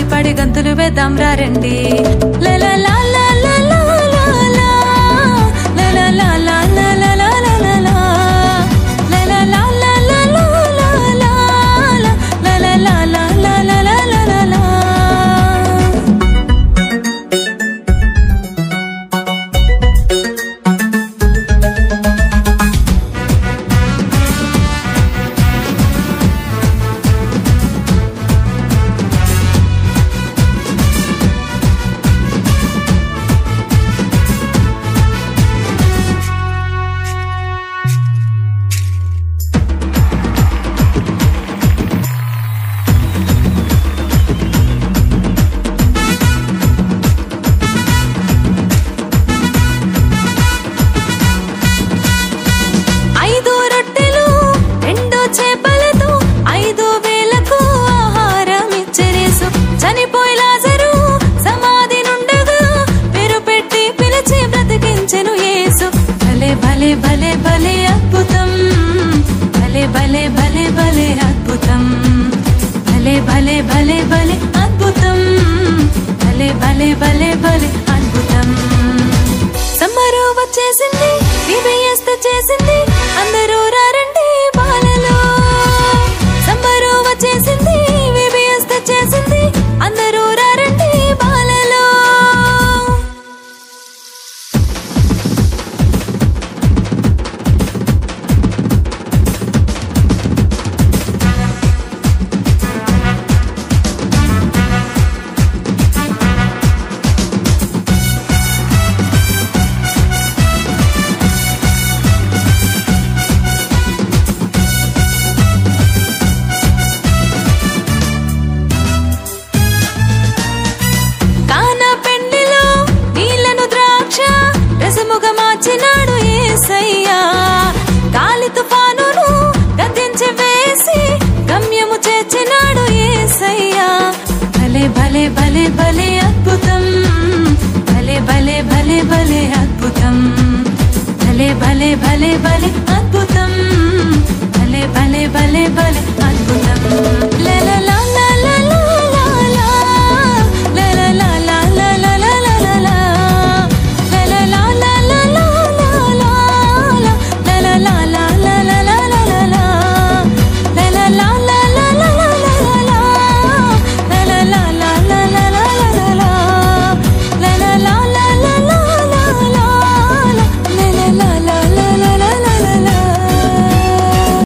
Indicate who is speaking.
Speaker 1: పడి పడి గంతులు వేద్దాం రండి లలా లా లా లా లా లా లలా లా లా లా లా లా లా లలా లా లా లా లా లా లలా లా లా లా లా లా లా. భలే భలే భలే అద్భుతం భలే భలే భలే భలే అద్భుతం భలే భలే భలే భలే అద్భుతం భలే భలే భలే భలే అద్భుతం. సమ్మరు వచ్చేసింది VBS చేసింది అందరూ రండి బాలలో. సమ్మరు వచ్చేసింది VBS చేసింది అందరూ రండి బాలలో. మార్చినాడు యేసయ్యా గాలి తుఫానును గద్దించి వేసి గమ్యము చేర్చినాడు యేసయ్యా. భలే భలే భలే భలే అద్భుతం భలే భలే భలే భలే అద్భుతం భలే భలే భలే భలే అద్భుతం భలే భలే భలే భలే అద్భుతం.